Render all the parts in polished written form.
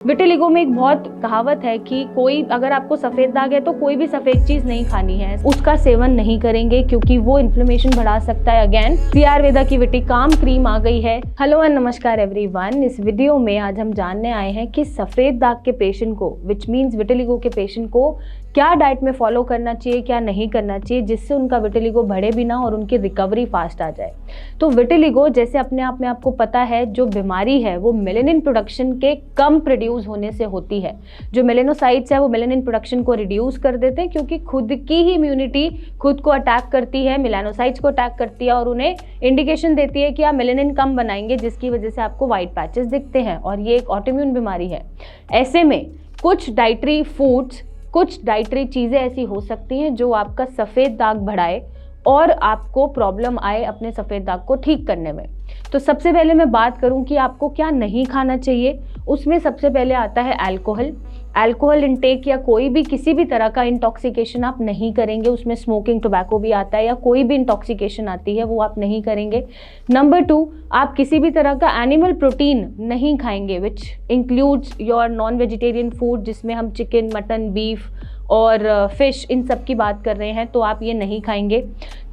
Vitiligo में एक बहुत कहावत है कि कोई अगर आपको सफेद दाग है तो कोई भी सफेद चीज नहीं खानी है, उसका सेवन नहीं करेंगे क्योंकि वो इन्फ्लेमेशन बढ़ा सकता है। अगेन सी आयुर्वेदा की विटिकाम क्रीम आ गई है। हेलो एंड नमस्कार एवरीवन। इस वीडियो में आज हम जानने आए हैं कि सफेद दाग के पेशेंट को विच मीन्स विटिलिगो के पेशेंट को क्या डाइट में फॉलो करना चाहिए, क्या नहीं करना चाहिए, जिससे उनका विटिलिगो बढ़े भी ना और उनकी रिकवरी फास्ट आ जाए। तो विटिलिगो जैसे अपने आप में आपको पता है जो बीमारी है वो मेलेनिन प्रोडक्शन के कम प्रोड्यूस होने से होती है। जो मेलेनोसाइट्स है वो मेलेनिन प्रोडक्शन को रिड्यूस कर देते हैं क्योंकि खुद की ही इम्यूनिटी खुद को अटैक करती है, मेलानोसाइट्स को अटैक करती है और उन्हें इंडिकेशन देती है कि आप मेलेनिन कम बनाएंगे, जिसकी वजह से आपको वाइट पैचेस दिखते हैं और ये एक ऑटोइम्यून बीमारी है। ऐसे में कुछ डाइटरी फूड्स, कुछ डाइटरी चीज़ें ऐसी हो सकती हैं जो आपका सफ़ेद दाग बढ़ाए और आपको प्रॉब्लम आए अपने सफ़ेद दाग को ठीक करने में। तो सबसे पहले मैं बात करूं कि आपको क्या नहीं खाना चाहिए। उसमें सबसे पहले आता है अल्कोहल इंटेक या कोई भी किसी भी तरह का इंटॉक्सिकेशन आप नहीं करेंगे। उसमें स्मोकिंग, टोबैको भी आता है या कोई भी इंटॉक्सिकेशन आती है वो आप नहीं करेंगे। नंबर 2, आप किसी भी तरह का एनिमल प्रोटीन नहीं खाएंगे which includes your non vegetarian food, जिसमें हम चिकन, मटन, बीफ और फिश इन सब की बात कर रहे हैं, तो आप ये नहीं खाएंगे।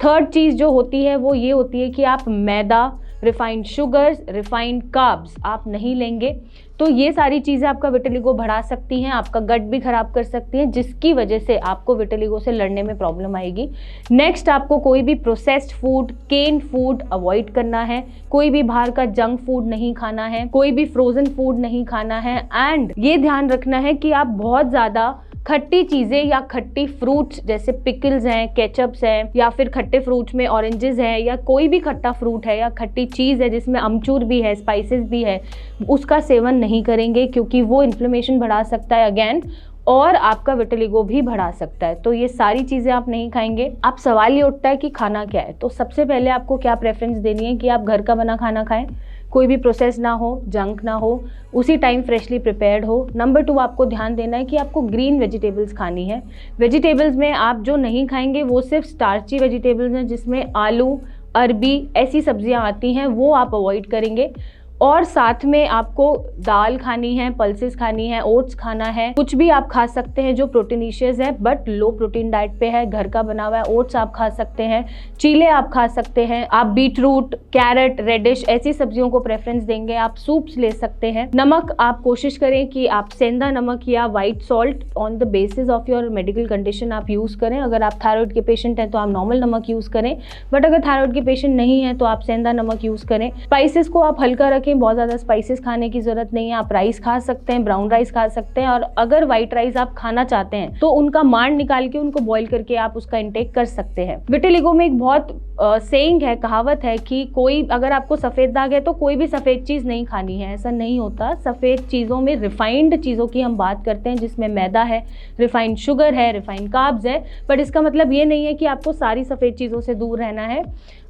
थर्ड चीज़ जो होती है वो ये होती है कि आप मैदा, रिफाइंड शुगर्स, रिफाइंड कार्ब्स आप नहीं लेंगे। तो ये सारी चीज़ें आपका विटिलिगो बढ़ा सकती हैं, आपका गट भी खराब कर सकती हैं, जिसकी वजह से आपको विटिलिगो से लड़ने में प्रॉब्लम आएगी। नेक्स्ट, आपको कोई भी प्रोसेस्ड फूड, केन फूड अवॉइड करना है, कोई भी बाहर का जंक फूड नहीं खाना है, कोई भी फ्रोजन फूड नहीं खाना है। एंड ये ध्यान रखना है कि आप बहुत ज़्यादा खट्टी चीज़ें या खट्टी फ्रूट्स जैसे पिकल्स हैं, केचप्स हैं, या फिर खट्टे फ्रूट्स में ऑरेंजेस हैं, या कोई भी खट्टा फ्रूट है या खट्टी चीज़ है जिसमें अमचूर भी है, स्पाइसेस भी है, उसका सेवन नहीं करेंगे क्योंकि वो इन्फ्लेमेशन बढ़ा सकता है अगेन और आपका विटिलिगो भी बढ़ा सकता है। तो ये सारी चीज़ें आप नहीं खाएंगे। अब सवाल ये उठता है कि खाना क्या है। तो सबसे पहले आपको क्या प्रेफरेंस देनी है कि आप घर का बना खाना खाएं, कोई भी प्रोसेस ना हो, जंक ना हो, उसी टाइम फ्रेशली प्रिपेयर्ड हो। नंबर 2, आपको ध्यान देना है कि आपको ग्रीन वेजिटेबल्स खानी है। वेजिटेबल्स में आप जो नहीं खाएंगे वो सिर्फ स्टार्ची वेजिटेबल्स हैं, जिसमें आलू, अरबी ऐसी सब्जियां आती हैं, वो आप अवॉइड करेंगे। और साथ में आपको दाल खानी है, पल्सेस खानी है, ओट्स खाना है, कुछ भी आप खा सकते हैं जो प्रोटीनिशियस है बट लो प्रोटीन डाइट पे है, घर का बना हुआ है। ओट्स आप खा सकते हैं, चीले आप खा सकते हैं, आप बीटरूट, कैरेट, रेडिश ऐसी सब्जियों को प्रेफरेंस देंगे। आप सूप्स ले सकते हैं। नमक आप कोशिश करें कि आप सेंधा नमक या white salt on the basis of your medical condition आप यूज़ करें। अगर आप थायराइड के पेशेंट हैं तो आप नॉर्मल नमक यूज़ करें, बट अगर थायराइड के पेशेंट नहीं है तो आप सेंधा नमक यूज़ करें। स्पाइसेस को आप हल्का रखें, बहुत ज़्यादा स्पाइसेस खाने की ज़रूरत नहीं है। आप राइस खा सकते हैं, ब्राउन राइस खा सकते हैं, और अगर वाइट राइस आप खाना चाहते हैं तो उनका मांड निकाल के उनको बॉईल करके आप उसका इंटेक कर सकते हैं। विटिलिगो में एक बहुत सेइंग है, कहावत है कि कोई अगर आपको सफ़ेद दाग है तो कोई भी सफ़ेद चीज़ नहीं खानी है। ऐसा नहीं होता। सफ़ेद चीज़ों में रिफाइंड चीज़ों की हम बात करते हैं, जिसमें मैदा है, रिफाइंड शुगर है, रिफाइंड कार्ब्स है, बट इसका मतलब ये नहीं है कि आपको सारी सफ़ेद चीज़ों से दूर रहना है।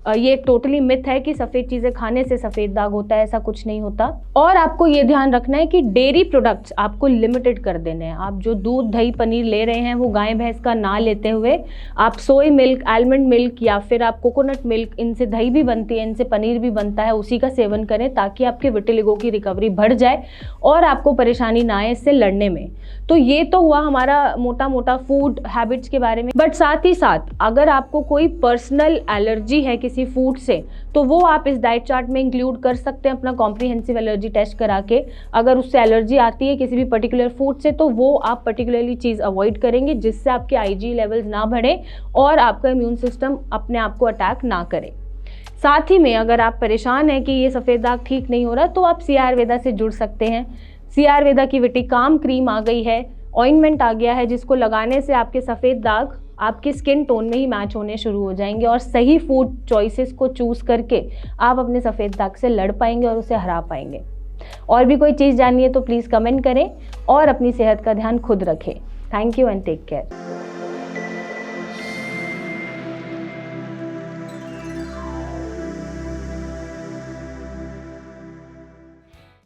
ये एक टोटली मिथ है कि सफ़ेद चीज़ें खाने से सफ़ेद दाग होता है, ऐसा कुछ नहीं होता। और आपको ये ध्यान रखना है कि डेयरी प्रोडक्ट्स आपको लिमिटेड कर देने हैं। आप जो दूध, दही, पनीर ले रहे हैं वो गाय भैंस का ना लेते हुए आप सोया मिल्क, आलमंड मिल्क या फिर आप कोकोनट मिल्क, इनसे दही भी बनती है, इनसे पनीर भी बनता है, उसी का सेवन करें ताकि आपके विटिलिगो की रिकवरी बढ़ जाए और आपको परेशानी ना आए इससे लड़ने में। तो ये तो हुआ हमारा मोटा मोटा फूड हैबिट्स के बारे में, बट साथ ही साथ अगर आपको कोई पर्सनल एलर्जी है किसी फूड से तो वो आप इस डाइट चार्ट में इंक्लूड कर सकते हैं अपना कॉम्प्रिहेंसिव एलर्जी टेस्ट करा के। अगर उससे एलर्जी आती है किसी भी पर्टिकुलर फूड से तो वो आप पर्टिकुलरली चीज़ अवॉइड करेंगे, जिससे आपके आईजी लेवल्स ना बढ़े और आपका इम्यून सिस्टम अपने आप को अटैक ना करे। साथ ही में अगर आप परेशान हैं कि ये सफ़ेद दाग ठीक नहीं हो रहा तो आप सी आयुर्वेदा से जुड़ सकते हैं। सी आयुर्वेदा की विटिकाम क्रीम आ गई है, ऑइंटमेंट आ गया है, जिसको लगाने से आपके सफ़ेद दाग आपकी स्किन टोन में ही मैच होने शुरू हो जाएंगे और सही फूड चॉइसेस को चूज़ करके आप अपने सफ़ेद दाग से लड़ पाएंगे और उसे हरा पाएंगे। और भी कोई चीज़ जाननी है तो प्लीज़ कमेंट करें और अपनी सेहत का ध्यान खुद रखें। Thank you and take care.